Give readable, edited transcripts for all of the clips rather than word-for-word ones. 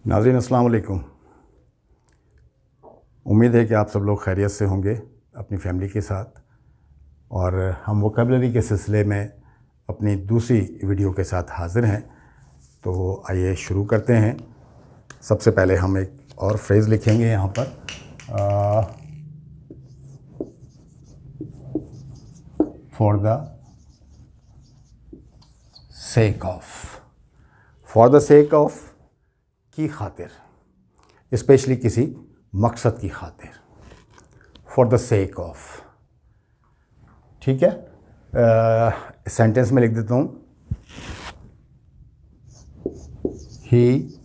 नाज़रीन अस्सलाम वालेकुम। उम्मीद है कि आप सब लोग खैरियत से होंगे अपनी फैमिली के साथ। और हम वोकैबुलरी के सिलसिले में अपनी दूसरी वीडियो के साथ हाज़िर हैं। तो आइए शुरू करते हैं। सबसे पहले हम एक और फ्रेज़ लिखेंगे यहाँ पर, for the sake of. For the sake of की खातिर, स्पेशली किसी मकसद की खातिर। फॉर द सेक ऑफ, ठीक है। सेंटेंस में लिख देता हूँ, he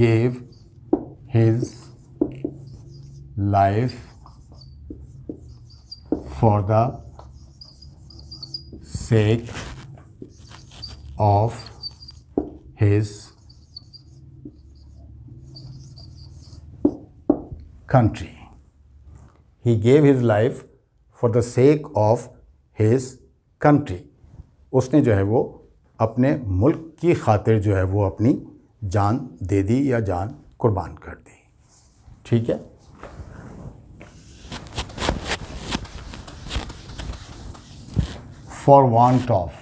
gave his life for the sake of his country. He gave his life for the sake of his country. उसने जो है वो अपने मुल्क की खातिर जो है वो अपनी जान दे दी या जान कुर्बान कर दी, ठीक है। For want of,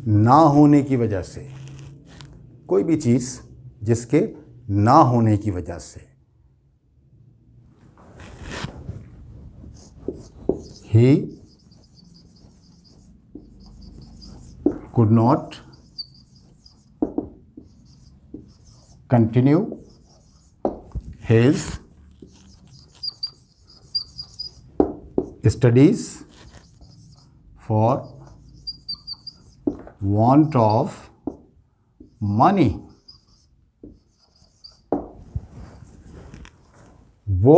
ना होने की वजह से, कोई भी चीज़ जिसके ना होने की वजह से। He could not continue his studies for want of money. वो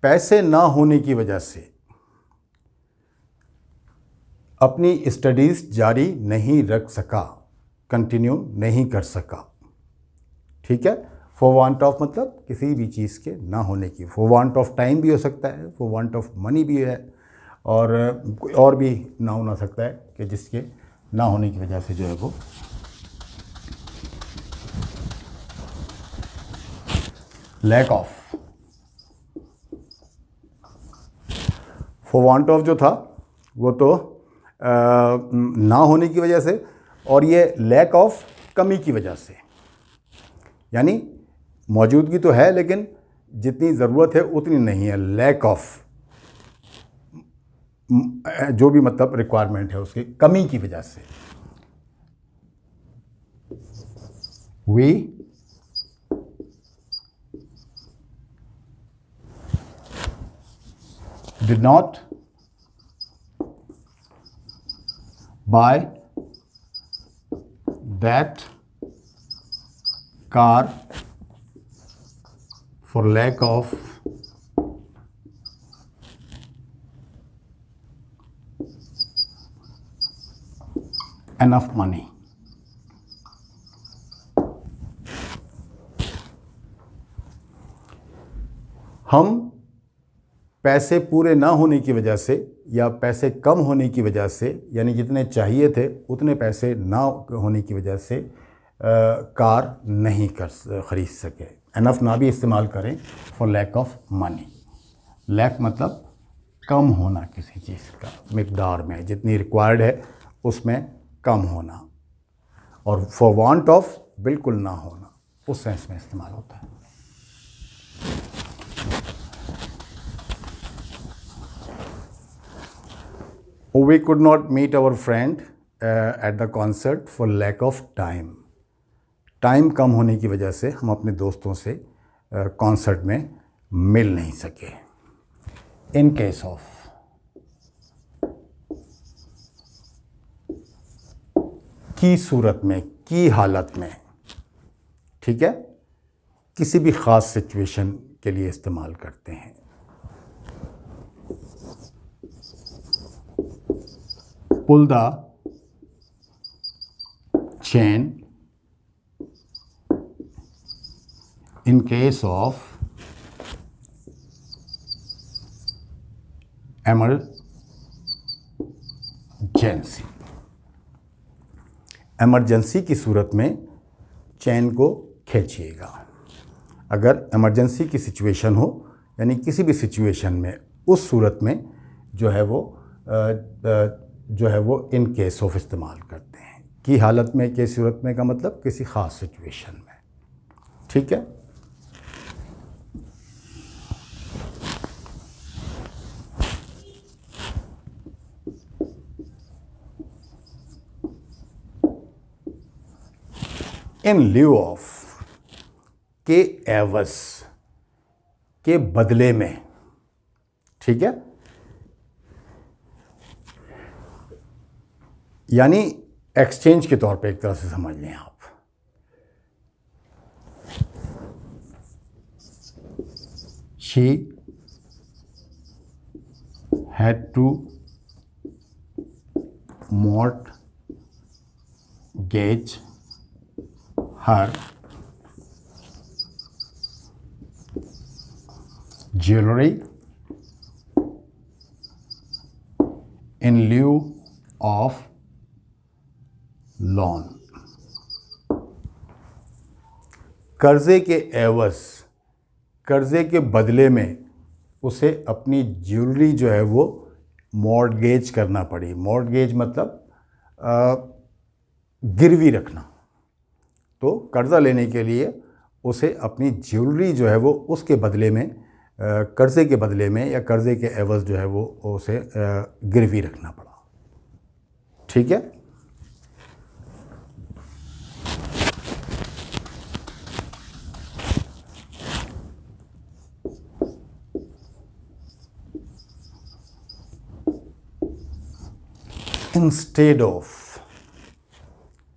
पैसे ना होने की वजह से अपनी स्टडीज़ जारी नहीं रख सका, कंटिन्यू नहीं कर सका, ठीक है। फॉर वांट ऑफ मतलब किसी भी चीज़ के ना होने की। फॉर वांट ऑफ टाइम भी हो सकता है, फॉर वांट ऑफ मनी भी है, और कोई और भी नाउन हो सकता है कि जिसके ना होने की वजह से जो है वो lack of. For want of जो था वो तो ना होने की वजह से, और ये लैक ऑफ कमी की वजह से, यानी मौजूदगी तो है लेकिन जितनी ज़रूरत है उतनी नहीं है। लैक ऑफ जो भी मतलब रिक्वायरमेंट है उसकी कमी की वजह से। We did not buy that car for lack of enough money. हम पैसे पूरे ना होने की वजह से या पैसे कम होने की वजह से, यानी जितने चाहिए थे उतने पैसे ना होने की वजह से कार नहीं ख़रीद सके। एनफ ना भी इस्तेमाल करें for lack of money. Lack मतलब कम होना किसी चीज़ का, मिकदार में जितनी रिक्वायर्ड है उसमें कम होना। और फॉर वांट ऑफ बिल्कुल ना होना, उस सेंस में इस्तेमाल होता है। We could not meet our friend at the concert for lack of time. Time कम होने की वजह से हम अपने दोस्तों से कॉन्सर्ट में मिल नहीं सके। इन केस ऑफ, की सूरत में, की हालत में, ठीक है, किसी भी ख़ास सिचुएशन के लिए इस्तेमाल करते हैं। Pull the chain in case of emergency. Emergency की सूरत में चैन को खींचिएगा। अगर इमरजेंसी की सिचुएशन हो, यानी किसी भी सिचुएशन में, उस सूरत में जो है वो इन केस ऑफ इस्तेमाल करते हैं। की हालत में, के सूरत में का मतलब किसी ख़ास सिचुएशन में। ठीक है। इन ल्यू ऑफ, के एवज, के बदले में। ठीक है। यानी एक्सचेंज के तौर पे एक तरह से समझ लें आप। She had to mortgage her jewelry in lieu of loan। कर्जे के एवज, कर्जे के बदले में उसे अपनी ज्वेलरी जो है वो मॉर्टगेज करना पड़ी। मॉर्टगेज मतलब गिरवी रखना। तो कर्ज़ा लेने के लिए उसे अपनी ज्वेलरी जो है वो उसके बदले में, कर्ज़े के बदले में या कर्ज़े के एवज़ जो है वो उसे गिरवी रखना पड़ा। ठीक है।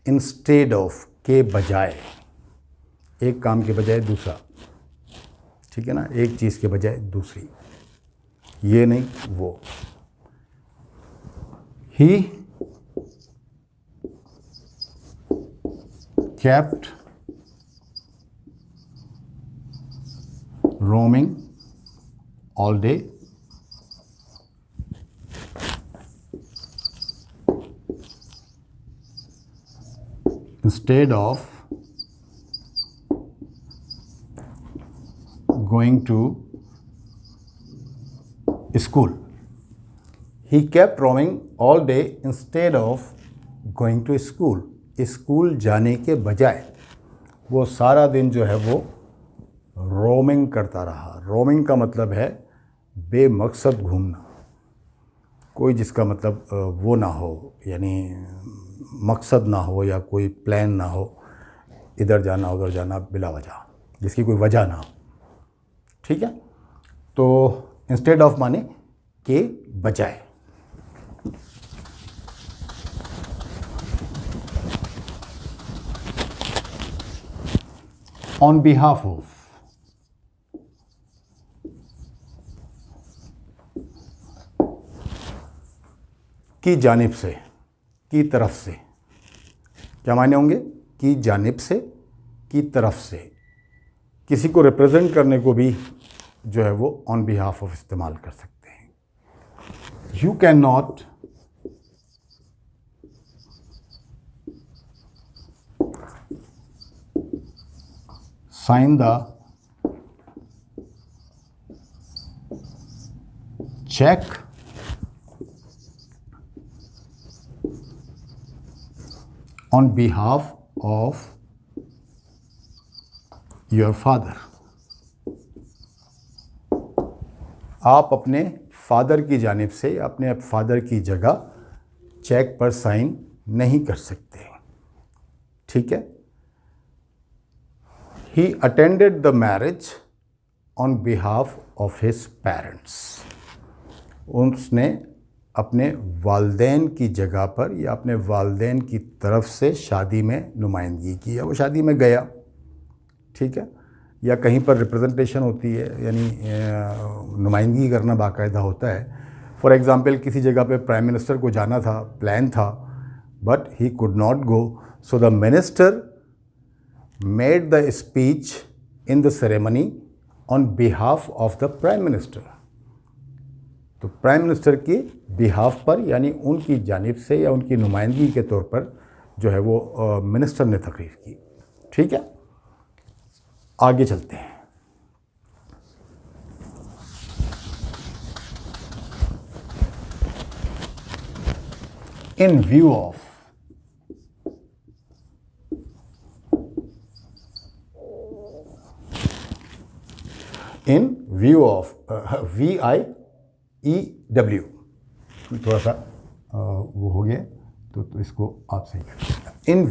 इंस्टेड ऑफ के बजाय, एक काम के बजाय दूसरा। ठीक है ना, एक चीज़ के बजाय दूसरी, ये नहीं वो। ही kept roaming all day instead of going to school। He kept roaming all day instead of going to school। School जाने के बजाय वो सारा दिन जो है वो रोमिंग करता रहा। रोमिंग का मतलब है बेमकसद घूमना, कोई जिसका मतलब वो ना हो, यानी मकसद ना हो या कोई प्लान ना हो, इधर जाना उधर जाना बिला वजह, जिसकी कोई वजह ना हो। ठीक है। तो इंस्टेड ऑफ माने के बजाय। ऑन बिहाफ ऑफ, की जानिब से, की तरफ से। क्या माने होंगे? की जानिब से, की तरफ से। किसी को रिप्रेजेंट करने को भी जो है वो ऑन बिहाफ ऑफ इस्तेमाल कर सकते हैं। You can not sign the check on behalf of your father। आप अपने फादर की जानिब से, अपने फादर की जगह चेक पर साइन नहीं कर सकते। ठीक है। He attended the marriage on behalf of his parents। उसने अपने वालदैन की जगह पर या अपने वालदैन की तरफ से शादी में नुमाइंदगी की, या वो शादी में गया। ठीक है। या कहीं पर रिप्रेजेंटेशन होती है, यानी नुमाइंदगी करना बाकायदा होता है। फॉर एग्ज़ाम्पल किसी जगह पे प्राइम मिनिस्टर को जाना था, प्लान था, but he could not go, so the minister made the speech in the ceremony on behalf of the prime minister। तो प्राइम मिनिस्टर की बिहाफ पर यानी उनकी जानिब से या उनकी नुमाइंदगी के तौर पर जो है वो मिनिस्टर ने तकरीर की। ठीक है, आगे चलते हैं। इन व्यू ऑफ VIEW, थोड़ा सा वो हो गया तो इसको आप सही करें। इन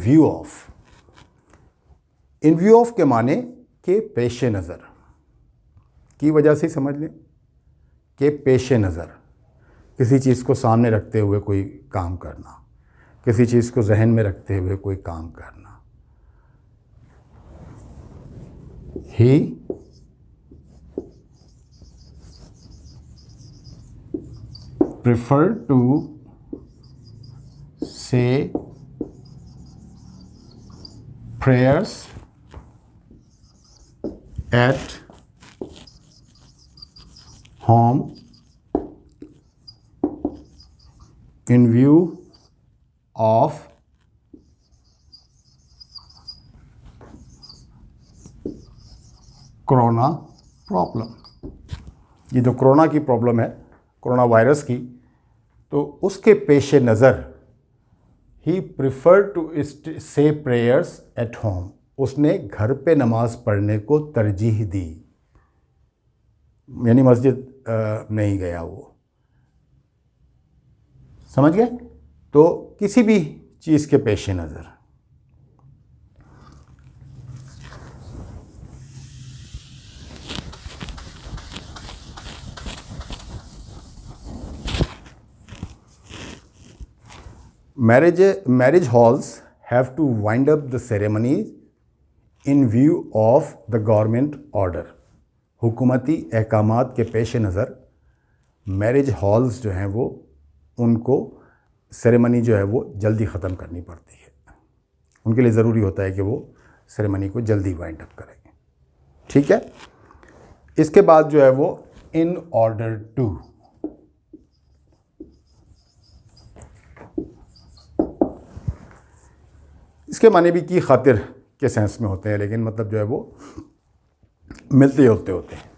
व्यू ऑफ के माने के पेश नज़र की वजह से समझ लें कि पेश नज़र किसी चीज़ को सामने रखते हुए कोई काम करना, किसी चीज़ को जहन में रखते हुए कोई काम करना। ही prefer to say prayers at home in view of corona problem. ये जो कोरोना की प्रॉब्लम है, कोरोना वायरस की, तो उसके पेश नज़र ही प्रिफर टू से प्रेयर्स एट होम, उसने घर पे नमाज पढ़ने को तरजीह दी, यानी मस्जिद नहीं गया वो। समझ गए? तो किसी भी चीज़ के पेश नज़र marriage halls have to wind up the ceremonies in view of the government order। हुकूमती अहकामात के पेश नज़र मैरिज हॉल्स जो हैं वो उनको सेरेमनी जो है वो जल्दी ख़त्म करनी पड़ती है, उनके लिए ज़रूरी होता है कि वो सेरेमनी को जल्दी वाइंड अप करेंगे। ठीक है, इसके बाद जो है वो इन ऑर्डर टू, इसके माने भी की खातिर के सेंस में होते हैं, लेकिन मतलब जो है वो मिलते होते हैं।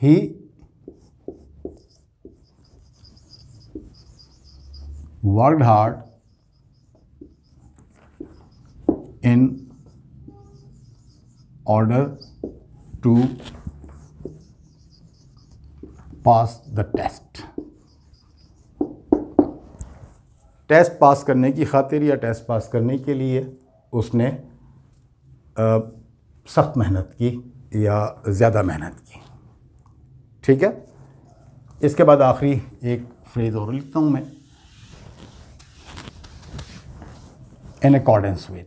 He worked hard in order to pass the test. Test pass करने की खातिर या टेस्ट पास करने के लिए उसने सख्त मेहनत की या ज़्यादा मेहनत की। ठीक है, इसके बाद आखिरी एक फ्रेज़ और लिखता हूँ मैं, in accordance with.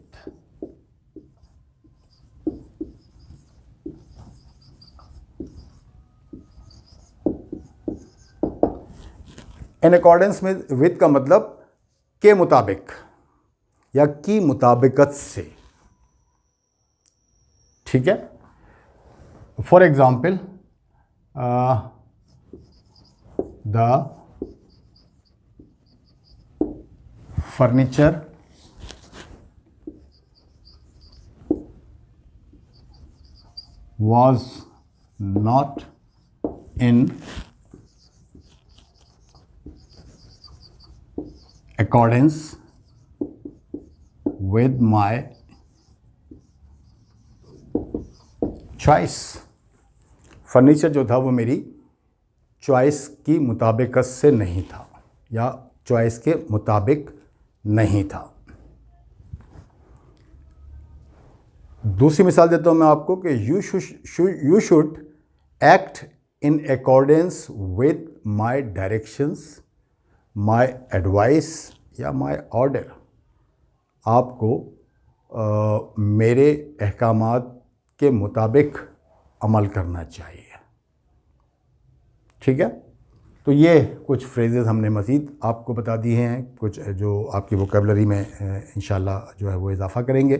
In accordance with का मतलब के मुताबिक या की मुताबिकत से। ठीक है, for example the furniture was not in accordance with my choice। Furniture जो था वो मेरी चॉइस की मुताबिकत से नहीं था या चॉइस के मुताबिक नहीं था। दूसरी मिसाल देता हूँ मैं आपको कि you should act in accordance with my directions, my advice या माई ऑर्डर। आपको मेरे अहकामात के मुताबिक अमल करना चाहिए। ठीक है, तो ये कुछ फ्रेजेस हमने मज़ीद आपको बता दिए हैं, कुछ जो आपकी वोकैबुलरी में इंशाल्लाह जो है वो इजाफ़ा करेंगे।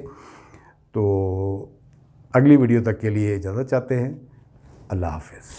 तो अगली वीडियो तक के लिए इजाज़त चाहते हैं। अल्लाह हाफ़िज़।